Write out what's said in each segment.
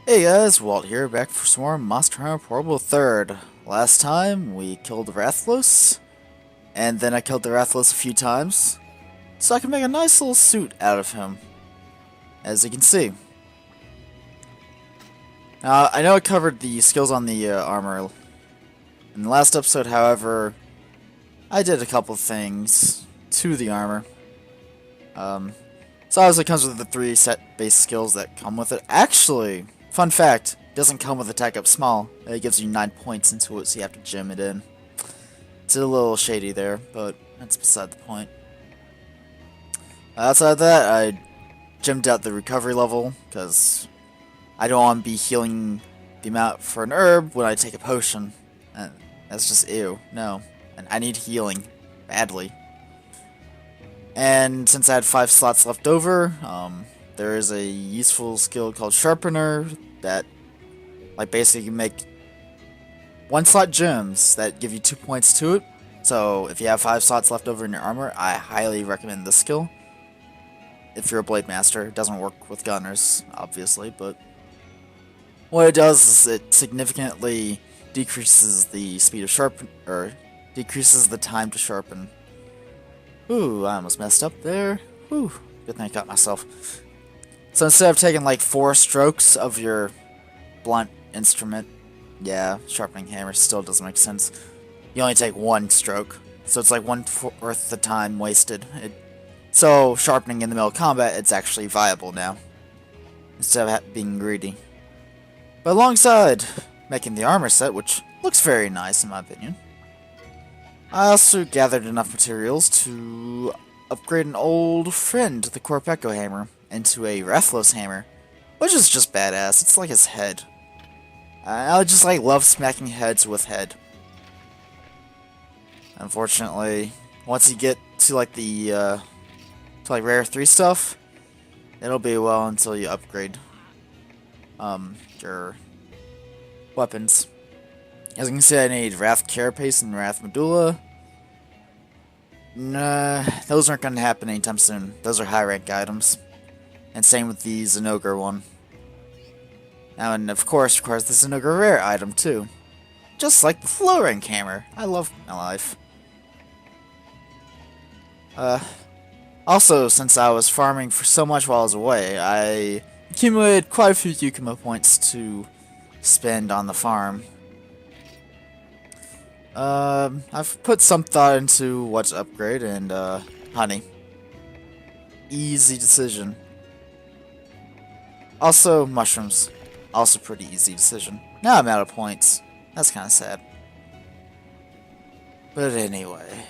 Hey guys, Walt here, back for some more Monster Hunter Portable 3rd. Last time, we killed Rathalos, and then I killed the Rathalos a few times, so I can make a nice little suit out of him, as you can see. Now, I know I covered the skills on the armor in the last episode, however, I did a couple things to the armor. Um, so obviously it comes with the 3 set base skills that come with it. Actually, fun fact, it doesn't come with attack up small. It gives you 9 points into it, so you have to gem it in. It's a little shady there, but that's beside the point. Outside of that, I gemmed out the recovery level, because I don't want to be healing the amount for an herb when I take a potion. And that's just ew. No. And I need healing. Badly. And since I had 5 slots left over, there is a useful skill called Sharpener that, like, basically make 1-slot gems that give you 2 points to it. So if you have 5 slots left over in your armor, I highly recommend this skill. If you're a Blade Master, it doesn't work with Gunners, obviously, but what it does is it significantly decreases the speed of sharpen, or decreases the time to sharpen. Ooh, I almost messed up there. Ooh, good thing I caught myself. So instead of taking like 4 strokes of your blunt instrument, yeah, sharpening hammer still doesn't make sense. You only take 1 stroke, so it's like 1/4 the time wasted. So sharpening in the middle of combat, it's actually viable now, instead of being greedy. But alongside making the armor set, which looks very nice in my opinion, I also gathered enough materials to upgrade an old friend, the Corpeko hammer, into a Rathalos hammer, which is just badass. It's like his head. I just like love smacking heads with head. Unfortunately, once you get to like the rare 3 stuff, it'll be a while until you upgrade your weapons. As you can see, I need Wrath Carapace and Wrath Medulla. Nah, those aren't going to happen anytime soon. Those are high rank items. And same with the Zinogre one. Now, and of course, requires the Zinogre rare item too. Just like the low rank hammer. I love my life. Also, since I was farming for so much while I was away, I accumulated quite a few Yukimo points to spend on the farm. I've put some thought into what to upgrade, and, honey. Easy decision. Also, mushrooms. Also pretty easy decision. Now I'm out of points. That's kinda sad. But anyway.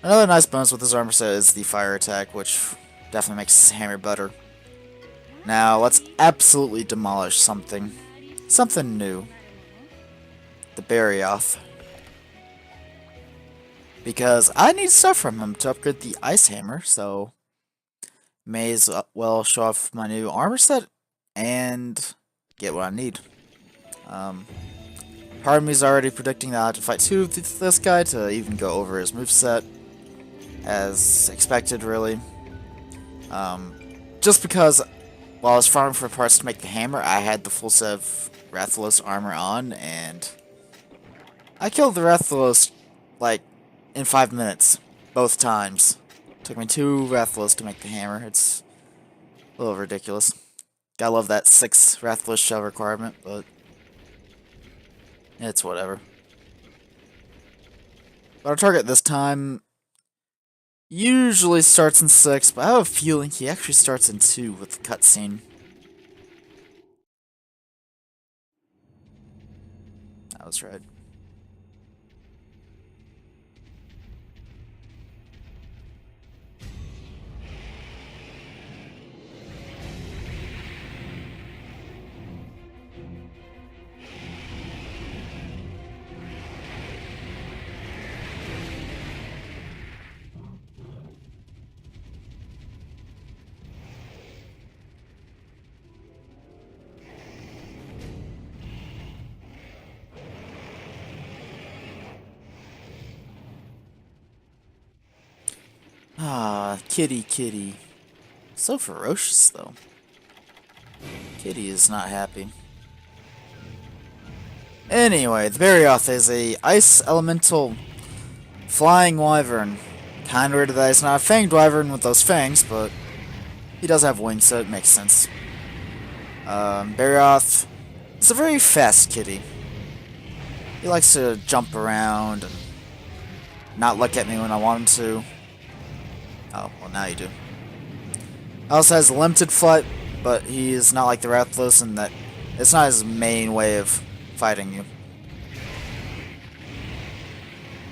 Another nice bonus with this armor set is the fire attack, which definitely makes this hammer better. Now, let's absolutely demolish something. Something new. The Barioth. Because I need stuff from him to upgrade the ice hammer, so may as well show off my new armor set and get what I need. Part of me is already predicting that I have to fight 2 of this guy to even go over his moveset, as expected, really. Just because while I was farming for parts to make the hammer, I had the full set of Rathalos armor on, and I killed the Rathalos, like, in 5 minutes, both times. Took me 2 Rathalos to make the hammer. It's a little ridiculous. Gotta love that 6 Rathalos shell requirement, but it's whatever. But our target this time usually starts in 6, but I have a feeling he actually starts in 2 with the cutscene. I was right. Ah, kitty kitty. So ferocious, though. Kitty is not happy. Anyway, the Barioth is a ice elemental flying wyvern. Kinda weird that he's not a fanged wyvern with those fangs, but he does have wings, so it makes sense. Barioth is a very fast kitty. He likes to jump around and not look at me when I want him to. Oh, well now you do. He also has limited flight, but he is not like the Rathalos in that it's not his main way of fighting you.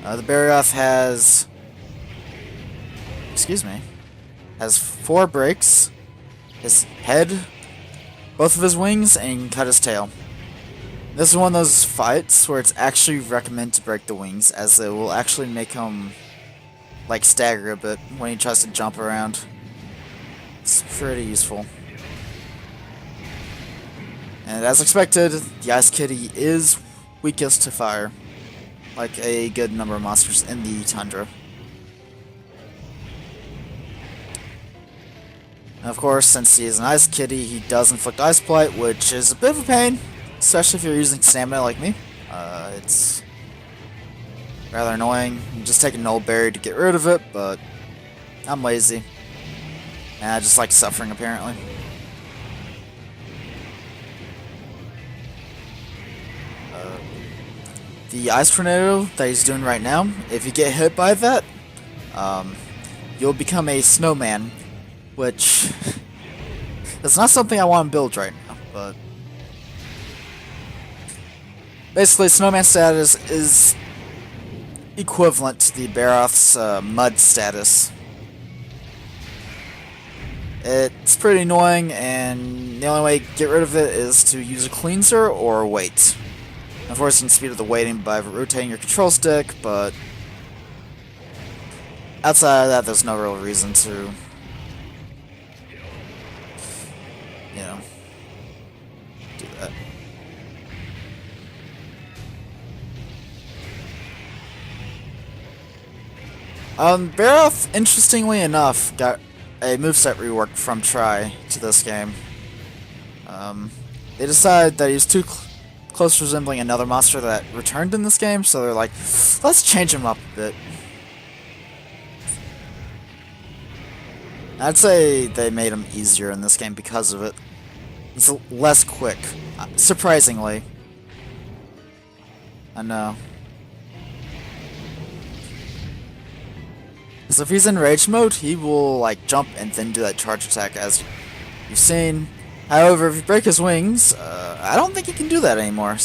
The Barioth has... Excuse me. Has 4 breaks. His head, both of his wings, and he can cut his tail. This is one of those fights where it's actually recommended to break the wings, as it will actually make him like stagger a bit when he tries to jump around. It's pretty useful. And as expected, the Ice Kitty is weakest to fire, like a good number of monsters in the tundra. And of course, since he is an Ice Kitty, he does inflict Ice Blight, which is a bit of a pain, especially if you're using stamina like me. It's rather annoying. You just take a null berry to get rid of it, but I'm lazy. And I just like suffering, apparently. The Ice Tornado that he's doing right now, if you get hit by that, you'll become a snowman, which is not something I want to build right now, but basically snowman status is equivalent to the Barioth's mud status. It's pretty annoying, and the only way to get rid of it is to use a cleanser or wait. Of course, you can speed up the waiting by rotating your control stick, but outside of that, there's no real reason to, you know, do that. Barioth, interestingly enough, got a moveset rework from Try to this game. They decided that he was too close to resembling another monster that returned in this game, so they're like, let's change him up a bit. I'd say they made him easier in this game because of it. He's less quick, surprisingly. I know. So if he's in rage mode, he will like jump and then do that charge attack as you've seen. However, if you break his wings, I don't think he can do that anymore.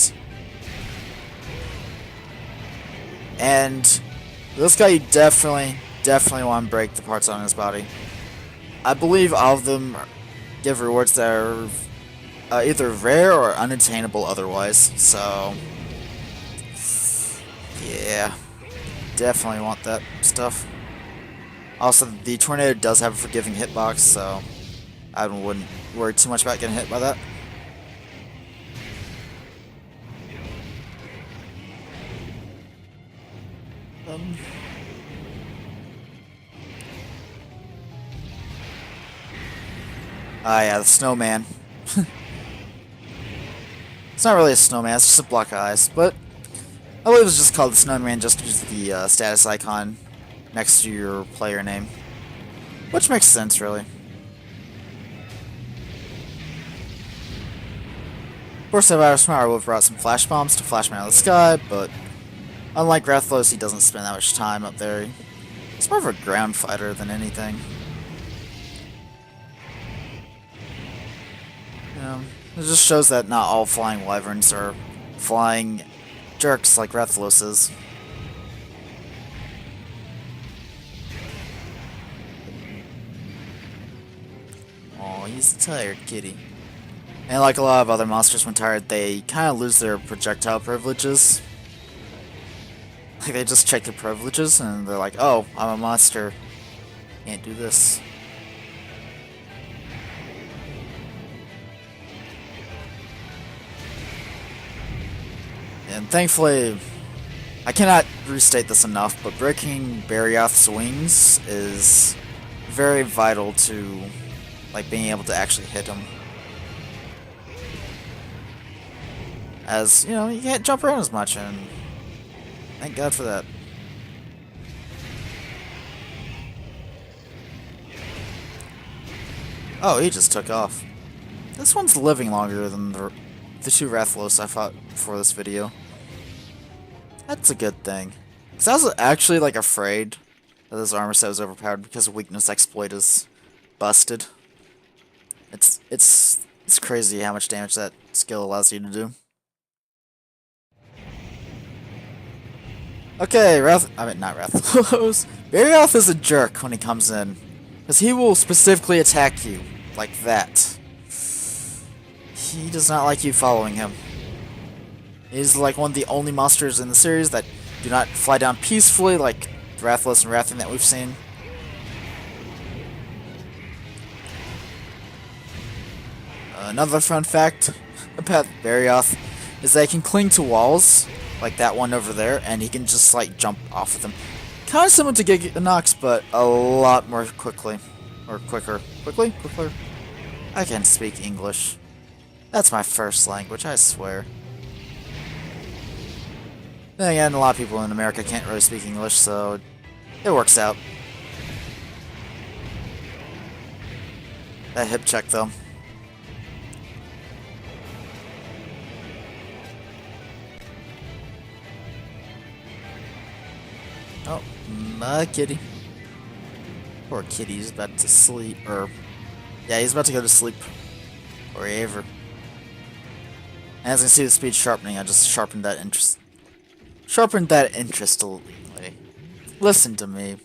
And this guy, you definitely want to break the parts on his body. I believe all of them give rewards that are either rare or unattainable otherwise. So, yeah, definitely want that stuff. Also, the tornado does have a forgiving hitbox, so I wouldn't worry too much about getting hit by that. Yeah, the snowman. It's not really a snowman, it's just a block of ice, but I believe it's just called the snowman just because of the status icon next to your player name. Which makes sense, really. Of course, if I was smart, I would have brought some flash bombs to flash him out of the sky, but unlike Rathalos, he doesn't spend that much time up there. He's more of a ground fighter than anything. You know, it just shows that not all flying wyverns are flying jerks like Rathalos is. Oh, he's a tired kitty. And like a lot of other monsters when tired, they kind of lose their projectile privileges. Like, they just check their privileges, and they're like, oh, I'm a monster. Can't do this. And thankfully, I cannot restate this enough, but breaking Barioth's wings is very vital to like being able to actually hit him. As, you know, you can't jump around as much, and thank God for that. Oh, he just took off. This one's living longer than the two Rathalos I fought before this video. That's a good thing. Because I was actually, like, afraid that this armor set was overpowered because a weakness exploit is busted. It's crazy how much damage that skill allows you to do. Okay, not Rathalos. Barioth is a jerk when he comes in. Because he will specifically attack you. Like that. He does not like you following him. He's like one of the only monsters in the series that do not fly down peacefully like Rathalos and Rathian that we've seen. Another fun fact about Barioth is that he can cling to walls, like that one over there, and he can just like jump off of them. Kind of similar to Giganox, but a lot more quickly. Or quicker. Quicker? I can't speak English. That's my first language, I swear. Then again, a lot of people in America can't really speak English, so it works out. That hip check, though. Oh, my kitty. Poor kitty's about to sleep, or... yeah, he's about to go to sleep. Or ever. As you can see the speed sharpening, I just sharpened that interest. Sharpened that interest a little. Listen to me.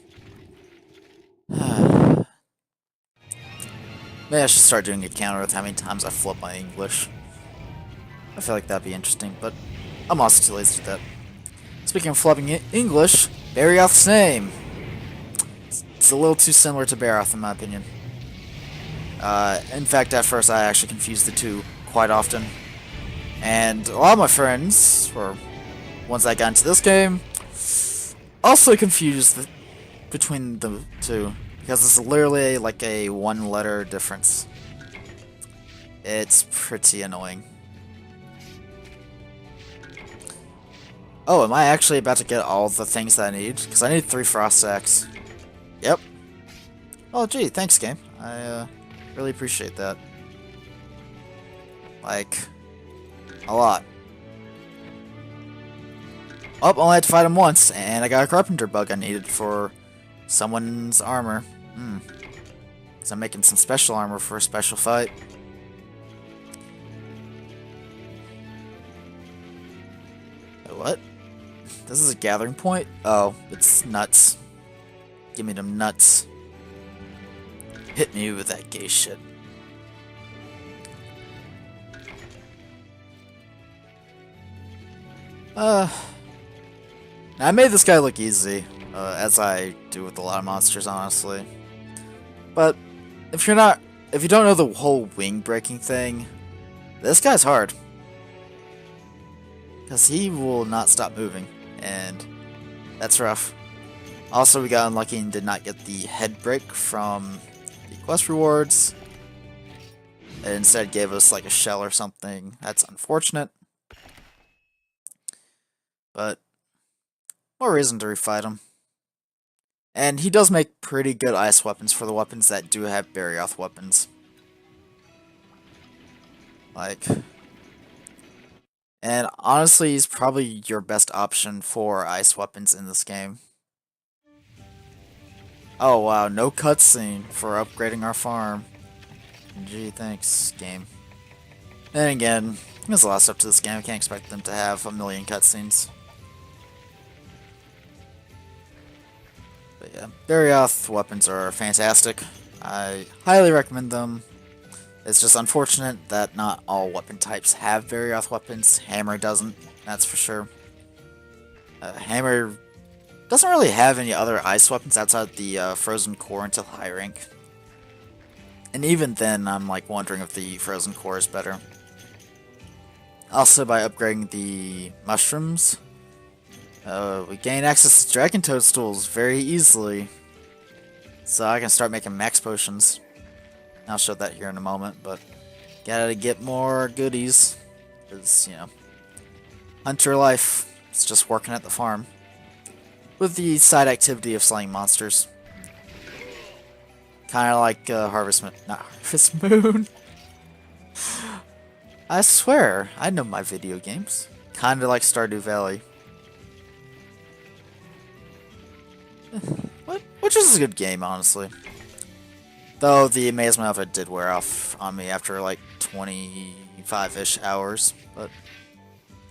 Maybe I should start doing a counter with how many times I flip my English. I feel like that'd be interesting, but I'm also too lazy to do that. Speaking of flipping English, Barioth's name. It's a little too similar to Barioth in my opinion. In fact, at first I actually confused the two quite often. And a lot of my friends, or ones that got into this game, also confused between the two. Because it's literally like a one-letter difference. It's pretty annoying. Oh, am I actually about to get all the things that I need? Because I need 3 frost sacks. Yep. Oh, gee, thanks, game. I really appreciate that. Like, a lot. Oh, I only had to fight him once, and I got a carpenter bug I needed for someone's armor. Because I'm making some special armor for a special fight. What? This is a gathering point? Oh, it's nuts. Give me them nuts. Hit me with that gay shit. Now, I made this guy look easy, as I do with a lot of monsters, honestly. But if you don't know the whole wing breaking thing, this guy's hard. Because he will not stop moving, and that's rough. Also, we got unlucky and did not get the head break from the quest rewards. It instead gave us like a shell or something. That's unfortunate. But more reason to refight him. And he does make pretty good ice weapons for the weapons that do have Barioth weapons. Like... and honestly, he's probably your best option for ice weapons in this game. Oh wow, no cutscene for upgrading our farm. Gee, thanks, game. Then again, there's a lot of stuff to this game. I can't expect them to have a million cutscenes. But yeah, Barioth weapons are fantastic. I highly recommend them. It's just unfortunate that not all weapon types have Barioth weapons. Hammer doesn't, that's for sure. Hammer doesn't really have any other ice weapons outside the Frozen Core until high rank. And even then, I'm like wondering if the Frozen Core is better. Also, by upgrading the mushrooms, we gain access to Dragon Toadstools very easily. So I can start making max potions. I'll show that here in a moment, but gotta get more goodies. Because, hunter life is just working at the farm. With the side activity of slaying monsters. Kind of like Harvest Moon. Not Harvest Moon. I swear, I know my video games. Kind of like Stardew Valley. Which is a good game, honestly. Though the amazement of it did wear off on me after like 25-ish hours. But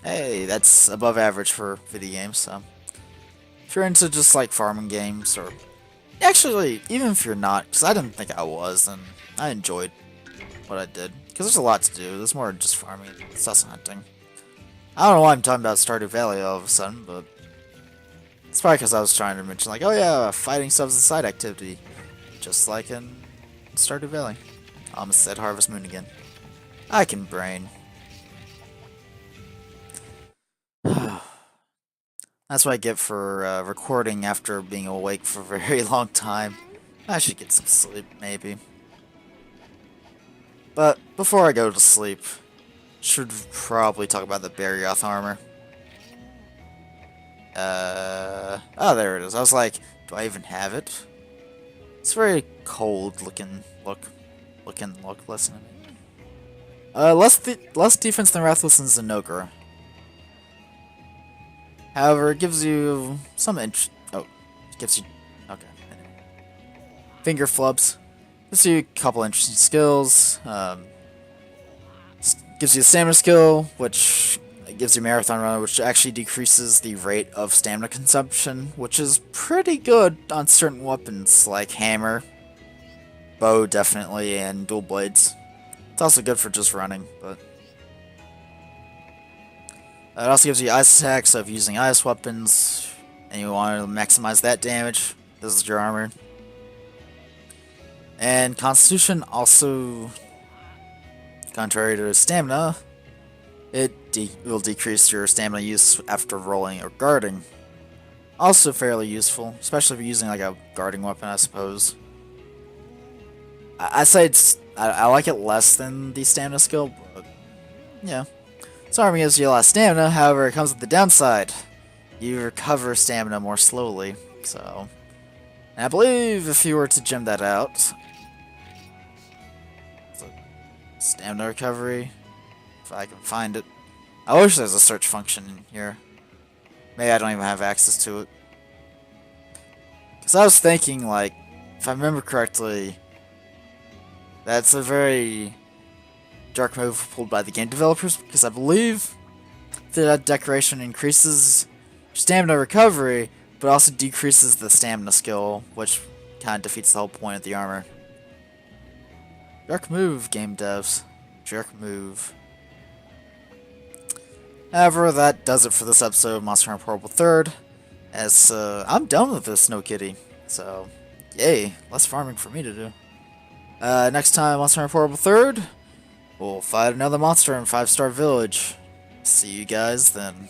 hey, that's above average for video games, so. If you're into just like farming games, or actually, even if you're not, because I didn't think I was, and I enjoyed what I did. Because there's a lot to do, there's more than just farming, it's also hunting. I don't know why I'm talking about Stardew Valley all of a sudden, but it's probably because I was trying to mention, like, oh yeah, fighting stuff's a side activity. Just like in Stardew Valley. I almost said Harvest Moon again. I can brain. That's what I get for recording after being awake for a very long time. I should get some sleep, maybe. But before I go to sleep, should probably talk about the Barioth armor. Oh, there it is. I was like, do I even have it? It's very cold looking look. Listen to me. Less defense than Rathless and Zenogre. However, it gives you some it gives you, okay. Finger flubs. Gives you a couple interesting skills. Gives you a stamina skill, which gives you Marathon Runner, which actually decreases the rate of stamina consumption, which is pretty good on certain weapons, like Hammer, Bow definitely, and Dual Blades. It's also good for just running, but it also gives you ice attack, so if you're using ice weapons and you want to maximize that damage, this is your armor. And Constitution also, contrary to stamina, it will decrease your stamina use after rolling or guarding. Also fairly useful, especially if you're using like a guarding weapon, I suppose. I say I like it less than the stamina skill, but yeah. So armor gives you a lot of stamina, however it comes with the downside. You recover stamina more slowly, so. And I believe if you were to gem that out, stamina recovery, if I can find it. I wish there's a search function in here. Maybe I don't even have access to it. Because I was thinking, like, if I remember correctly, that's a very dark move pulled by the game developers, because I believe that decoration increases stamina recovery, but also decreases the stamina skill, which kind of defeats the whole point of the armor. Jerk move, game devs. Jerk move. However, that does it for this episode of Monster Hunter Portable 3rd. As I'm done with this Snow Kitty. So, yay, less farming for me to do. Next time, Monster Hunter Portable 3rd, we'll fight another monster in 5-Star Village. See you guys then.